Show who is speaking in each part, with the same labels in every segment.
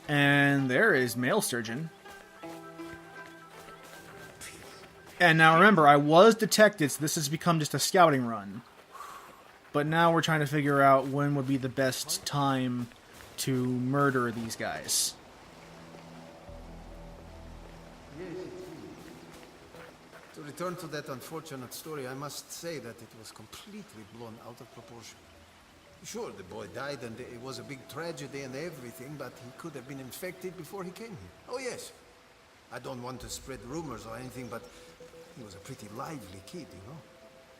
Speaker 1: And there is male surgeon. And now remember, I was detected, so this has become just a scouting run. But now we're trying to figure out when would be the best time to murder these guys.
Speaker 2: To return to that unfortunate story, I must say that it was completely blown out of proportion. Sure, the boy died and it was a big tragedy and everything, but he could have been infected before he came here. Oh yes. I don't want to spread rumors or anything, but he was a pretty lively kid, you know.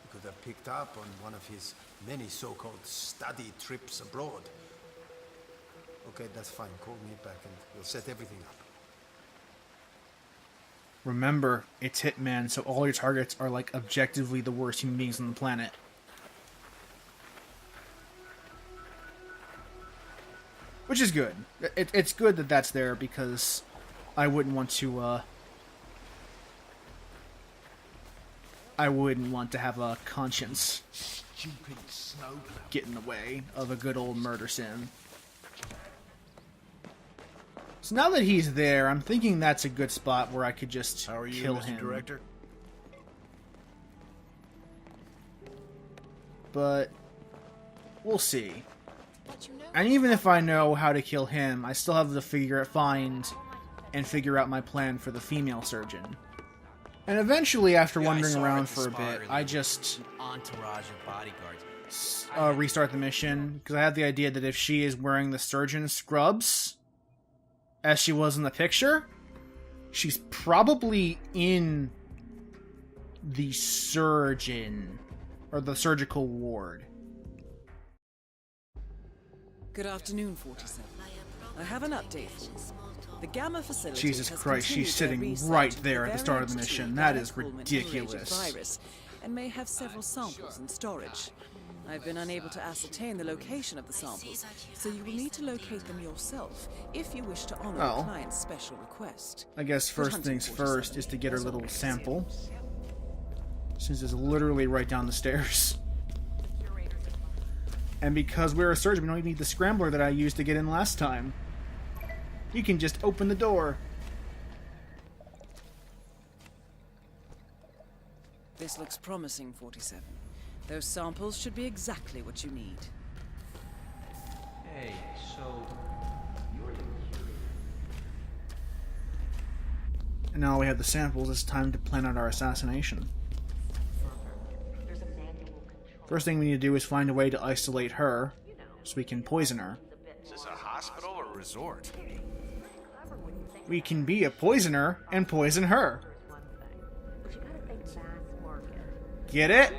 Speaker 2: He could have picked up on one of his many so-called study trips abroad. Okay, that's fine. Call me back and we'll set everything up.
Speaker 1: Remember, it's Hitman, so all your targets are like objectively the worst human beings on the planet. Which is good. It's good that that's there because I wouldn't want to, I wouldn't want to have a conscience get in the way of a good old murder sim. So now that he's there, I'm thinking that's a good spot where I could just
Speaker 3: How are you,
Speaker 1: kill
Speaker 3: Mr.
Speaker 1: him.
Speaker 3: Director?
Speaker 1: But we'll see. And even if I know how to kill him, I still have to figure out my plan for the female surgeon. And eventually, after wandering around for a bit, I just restart the mission, because I have the idea that if she is wearing the surgeon scrubs, as she was in the picture, she's probably in the surgeon, or the surgical ward.
Speaker 4: Good afternoon, 47. I have an update for you. The Gamma facility
Speaker 1: Jesus
Speaker 4: has
Speaker 1: Christ, she's
Speaker 4: continued
Speaker 1: sitting
Speaker 4: their
Speaker 1: right
Speaker 4: research
Speaker 1: there
Speaker 4: of
Speaker 1: at the
Speaker 4: the
Speaker 1: start of the
Speaker 4: variant
Speaker 1: mission.
Speaker 4: 2
Speaker 1: That is
Speaker 4: galaxy
Speaker 1: ridiculous.
Speaker 4: virus and may have several samples in storage. I've been unable to ascertain the location of the samples, so you will need to locate them yourself if you wish to honor the client's special request.
Speaker 1: I guess first things first is to get her little sample, since it's literally right down the stairs. And because we're a surgeon, we don't even need the scrambler that I used to get in last time. You can just open the door.
Speaker 4: This looks promising, 47. Those samples should be exactly what you need.
Speaker 5: Hey, so you're the curator.
Speaker 1: And now we have the samples, it's time to plan out our assassination. First thing we need to do is find a way to isolate her, so we can poison her.
Speaker 3: Is this a hospital or a resort?
Speaker 1: We can be a poisoner and poison her. Get it?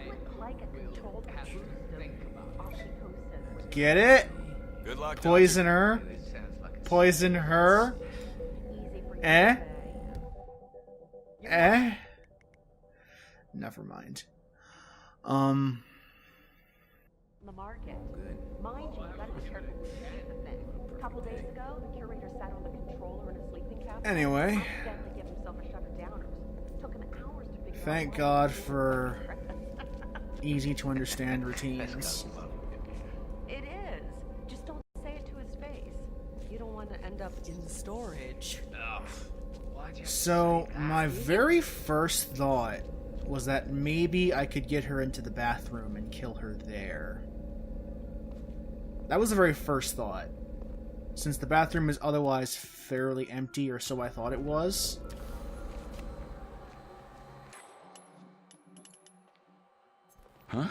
Speaker 1: Get it?
Speaker 3: Good luck.
Speaker 1: Poison her. Poison her. Eh? Eh? Never mind.
Speaker 6: The market. Mind you, you gotta be careful with the thing. A couple days ago, the curator sat on the controller in a sleeping cabin.
Speaker 1: Anyway.
Speaker 6: Accidentally gave himself a shot of downers. Took him hours to figure
Speaker 1: Thank
Speaker 6: out
Speaker 1: God for easy to understand routines.
Speaker 6: It is. Just don't say it to his face. You don't want to end up in storage.
Speaker 1: So, my very first thought was that maybe I could get her into the bathroom and kill her there. That was the very first thought. Since the bathroom is otherwise fairly empty, or so I thought it was.
Speaker 7: Huh?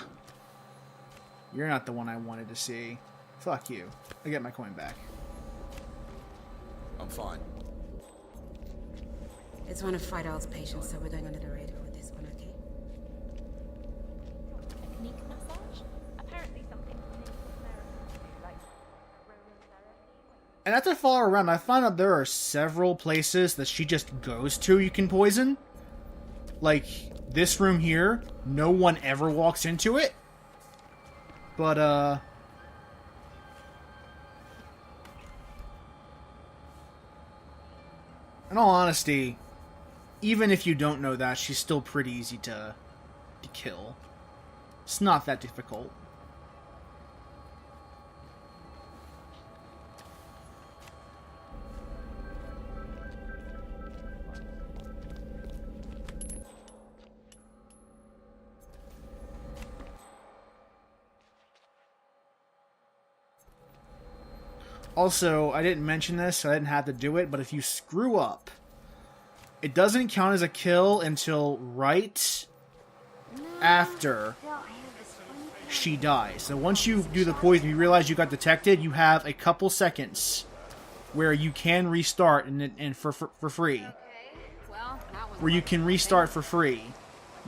Speaker 1: You're not the one I wanted to see. Fuck you. I get my coin back.
Speaker 7: I'm fine.
Speaker 8: It's one of Friedal's patients, so we're going under the radar with this one, okay?
Speaker 6: Technique massage? Apparently something like aromatherapy.
Speaker 1: And after following around, I found out there are several places that she just goes to you can poison. Like, this room here, no one ever walks into it. But, in all honesty, even if you don't know that, she's still pretty easy to kill. It's not that difficult. Also, I didn't mention this, so I didn't have to do it, but if you screw up, it doesn't count as a kill until right after she dies. So once you do the poison, you realize you got detected, you have a couple seconds where you can restart and for free. Where you can restart for free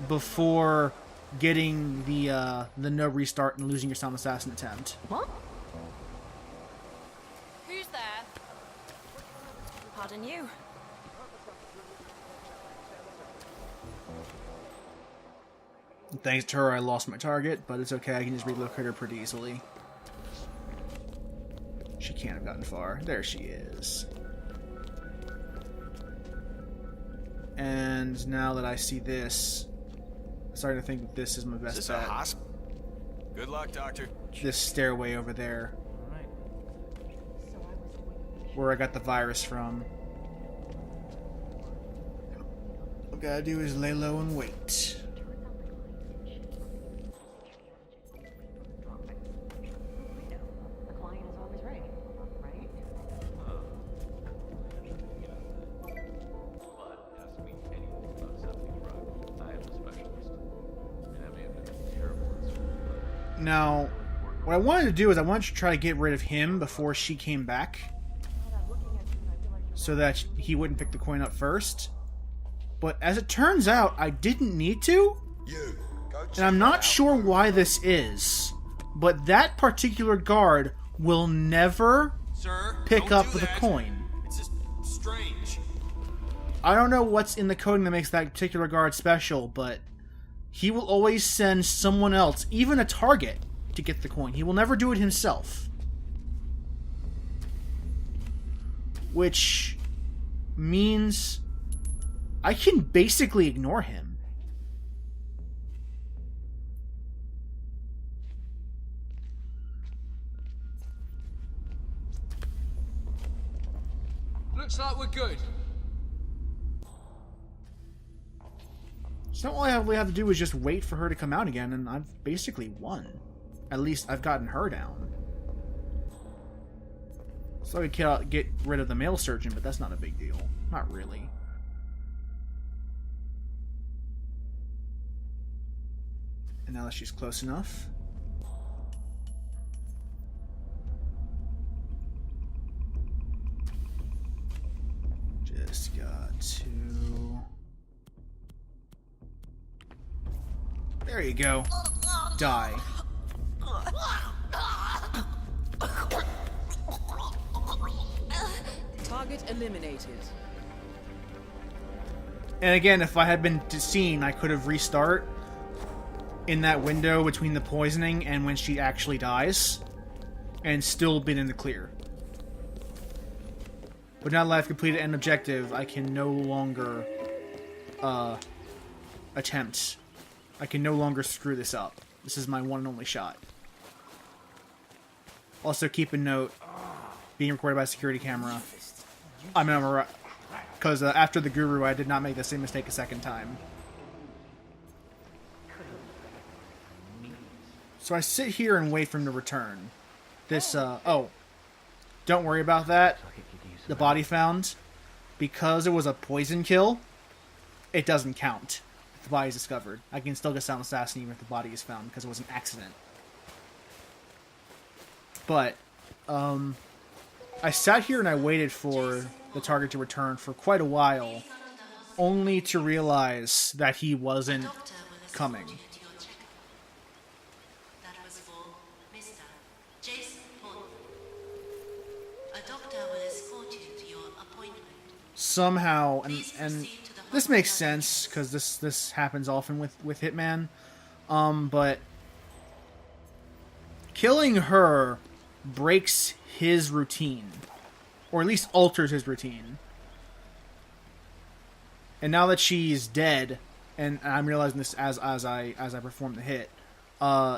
Speaker 1: before getting the no restart and losing your sound assassin attempt.
Speaker 9: What? Who's there? Pardon you.
Speaker 1: Thanks to her, I lost my target, but it's okay. I can just relocate her pretty easily. She can't have gotten far. There she is. And now that I see this, I'm starting to think that this is my best bet.
Speaker 3: Is this a hospital? Good luck, Doctor.
Speaker 1: This stairway over there. Where I got the virus from. All I gotta do is lay low and wait. Now, what I wanted to do is I wanted to try to get rid of him before she came back, so that he wouldn't pick the coin up first. But as it turns out, I didn't need to, and I'm not sure why this is, but that particular guard will never pick up the coin.
Speaker 3: It's just strange.
Speaker 1: I don't know what's in the coding that makes that particular guard special, but he will always send someone else, even a target, to get the coin. He will never do it himself. Which means I can basically ignore him.
Speaker 10: Looks like we're good.
Speaker 1: So all I really have to do is just wait for her to come out again, and I've basically won. At least I've gotten her down. So I could get rid of the male surgeon, but that's not a big deal. Not really. And now that she's close enough. Just got to... There you go. Die.
Speaker 4: Target eliminated.
Speaker 1: And again, if I had been seen, I could have restart in that window between the poisoning and when she actually dies, and still been in the clear. But now that I've completed an objective, I can no longer attempt. I can no longer screw this up. This is my one and only shot. Also, keep a note, being recorded by a security camera. I mean, because after the Guru, I did not make the same mistake a second time. So I sit here and wait for him to return. This, oh, don't worry about that. The body found, because it was a poison kill, it doesn't count. If the body is discovered, I can still get sound assassin even if the body is found because it was an accident. But, I sat here and I waited for the target to return for quite a while, only to realize that he wasn't coming. Somehow, and this makes sense because this happens often with Hitman, but killing her breaks his routine, or at least alters his routine. And now that she's dead, and I'm realizing this as I perform the hit,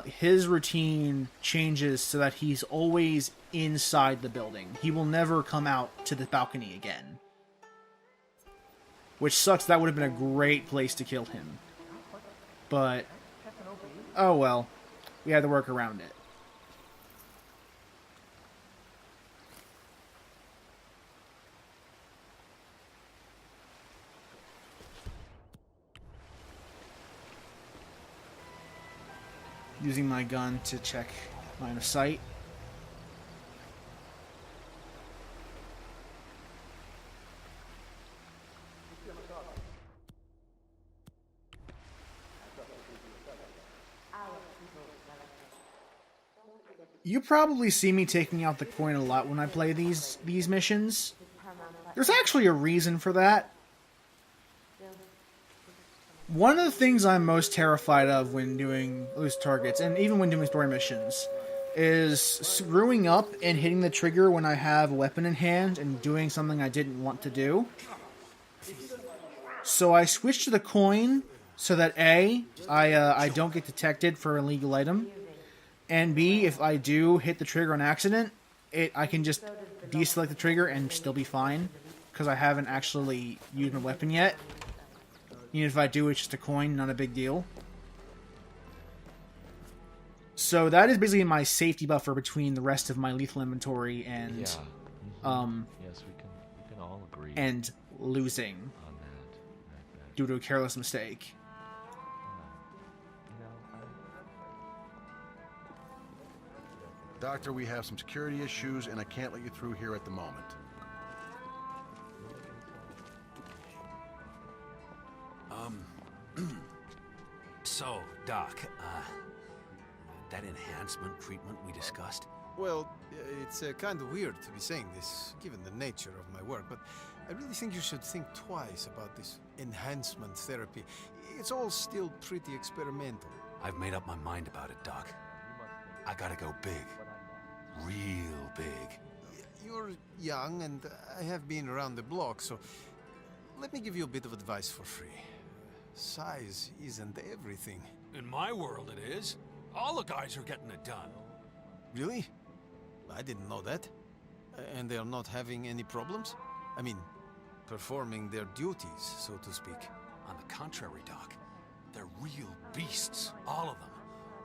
Speaker 1: his routine changes so that he's always inside the building. He will never come out to the balcony again. Which sucks. That would have been a great place to kill him. But, oh well. We had to work around it. Using my gun to check line of sight. You probably see me taking out the coin a lot when I play these missions. There's actually a reason for that. One of the things I'm most terrified of when doing loose targets, and even when doing story missions, is screwing up and hitting the trigger when I have a weapon in hand and doing something I didn't want to do. So I switched to the coin so that A, I don't get detected for an illegal item, and B, if I do hit the trigger on accident, I can just deselect the trigger and still be fine, because I haven't actually used my weapon yet. Even if I do, it's just a coin, not a big deal. So that is basically my safety buffer between the rest of my lethal inventory and
Speaker 5: Yes, we can all agree
Speaker 1: and losing
Speaker 5: on that.
Speaker 1: due to a careless mistake.
Speaker 9: Doctor, we have some security issues, and I can't let you through here at the moment.
Speaker 10: So, Doc, that enhancement treatment we discussed?
Speaker 2: Well, it's kind of weird to be saying this, given the nature of my work, but I really think you should think twice about this enhancement therapy. It's all still pretty experimental.
Speaker 10: I've made up my mind about it, Doc. I gotta go big. Real big.
Speaker 2: You're young, and I have been around the block, so let me give you a bit of advice for free. Size isn't everything.
Speaker 10: In my world, it is. All the guys are getting it done.
Speaker 2: Really? I didn't know that. And they're not having any problems? I mean, performing their duties, so to speak.
Speaker 10: On the contrary, Doc. They're real beasts. All of them.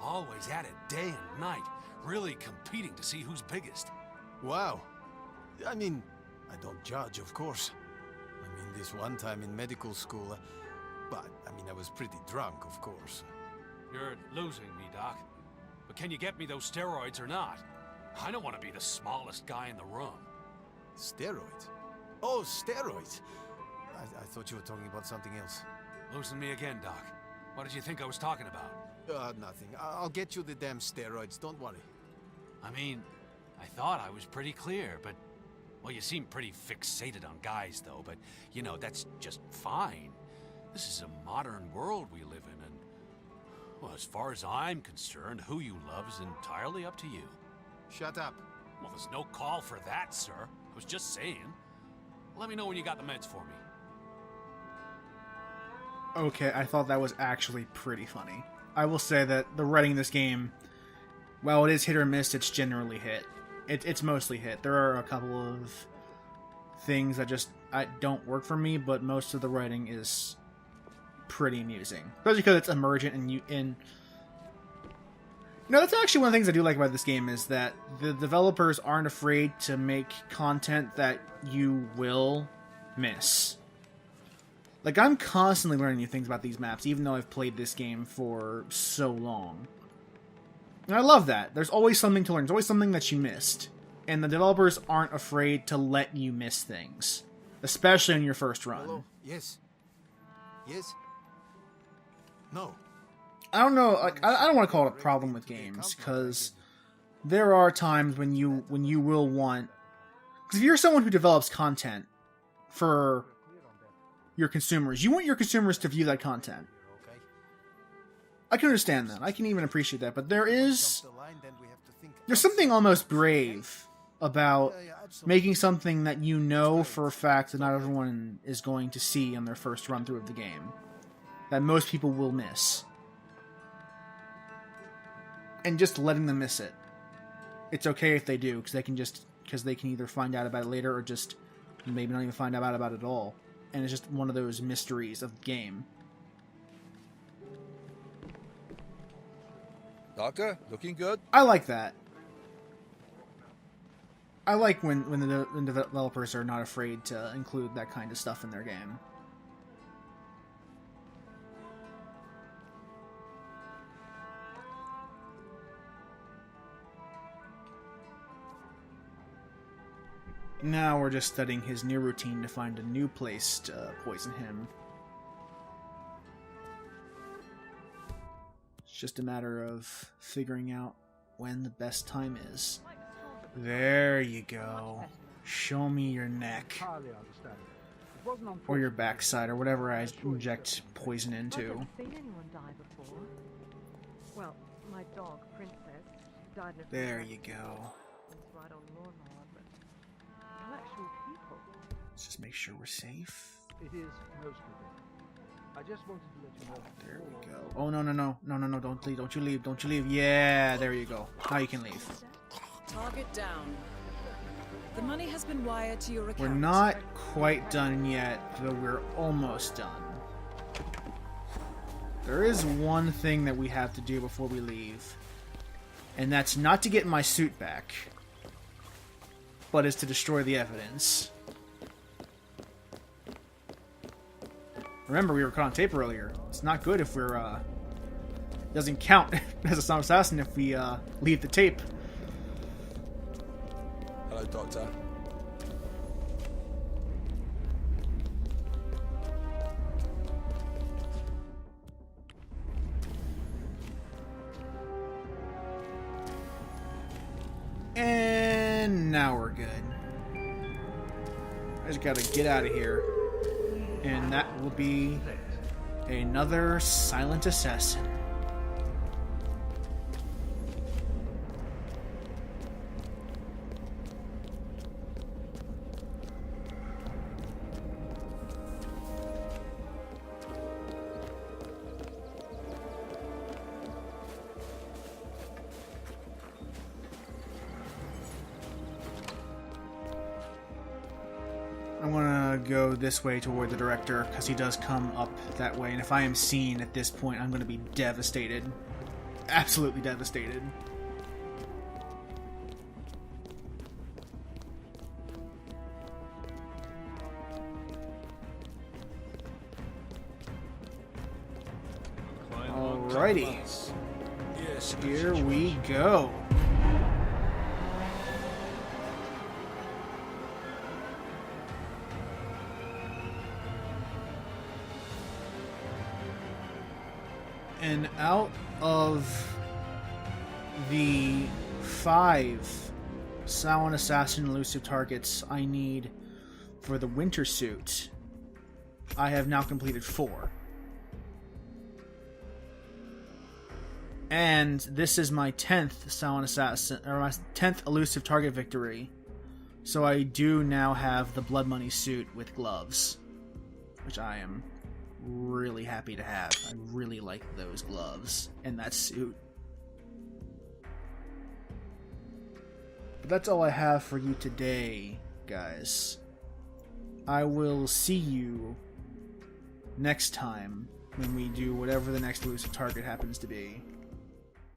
Speaker 10: Always at it, day and night. Really competing to see who's biggest.
Speaker 2: Wow. I mean, I don't judge, of course. I mean, this one time in medical school, but, I mean, I was pretty drunk, of course.
Speaker 10: You're losing me, Doc. But can you get me those steroids or not? I don't want to be the smallest guy in the room.
Speaker 2: Steroids? Oh, steroids! I thought you were talking about something else.
Speaker 10: Losing me again, Doc. What did you think I was talking about?
Speaker 2: Nothing. I'll get you the damn steroids, don't worry.
Speaker 10: I mean, I thought I was pretty clear, but... Well, you seem pretty fixated on guys, though, but, you know, that's just fine. This is a modern world we live in, and... Well, as far as I'm concerned, who you love is entirely up to you.
Speaker 2: Shut up.
Speaker 10: Well, there's no call for that, sir. I was just saying. Let me know when you got the meds for me.
Speaker 1: Okay, I thought that was actually pretty funny. I will say that the writing in this game, while it is hit or miss, it's generally hit. It's mostly hit. There are a couple of things that just don't work for me, but most of the writing is pretty amusing. Especially because it's emergent and that's actually one of the things I do like about this game, is that the developers aren't afraid to make content that you will miss. Like, I'm constantly learning new things about these maps, even though I've played this game for so long. And I love that. There's always something to learn. There's always something that you missed. And the developers aren't afraid to let you miss things. Especially on your first run.
Speaker 2: Hello? Yes? Yes? No.
Speaker 1: I don't know, like, I don't want to call it a problem with games, because there are times when you will want... Because if you're someone who develops content for your consumers, you want your consumers to view that content. I can understand that. I can even appreciate that. But there's something almost brave about making something that you know for a fact that not everyone is going to see on their first run through of the game. That most people will miss. And just letting them miss it. It's okay if they do, because they can either find out about it later or just maybe not even find out about it at all. And it's just one of those mysteries of the game.
Speaker 11: Doctor, looking good?
Speaker 1: I like that. I like when the developers are not afraid to include that kind of stuff in their game. Now we're just studying his new routine to find a new place to poison him. It's just a matter of figuring out when the best time is. There you go. Show me your neck. Or your backside, or whatever I inject poison into.
Speaker 6: I've never seen anyone die before. Well, my dog, Princess, died in a
Speaker 1: There you go.
Speaker 6: right on lawnmower, but no actual people.
Speaker 1: Let's just make sure we're safe.
Speaker 11: It is most convenient. I just wanted to let you know.
Speaker 1: There we go. Oh, no, don't leave, don't you leave. Yeah, there you go. Now you can leave.
Speaker 4: Target down. The money has been wired to your account.
Speaker 1: We're not quite done yet, though we're almost done. There is one thing that we have to do before we leave. And that's not to get my suit back, but is to destroy the evidence. Remember, we were caught on tape earlier. It's not good if we're, doesn't count as a Silent Assassin if we, leave the tape.
Speaker 3: Hello, Doctor.
Speaker 1: And now we're good. I just gotta get out of here. And that will be another Silent Assassin. I'm gonna go this way toward the director, because he does come up that way, and if I am seen at this point, I'm gonna be devastated. Absolutely devastated. Alrighty.
Speaker 3: Yes,
Speaker 1: Here we go. And out of the 5 Silent Assassin elusive targets I need for the winter suit, I have now completed 4. And this is my 10th Silent Assassin, or my 10th elusive target victory. So I do now have the Blood Money suit with gloves, which I am really happy to have. I really like those gloves and that suit. But that's all I have for you today, guys. I will see you next time when we do whatever the next elusive target happens to be.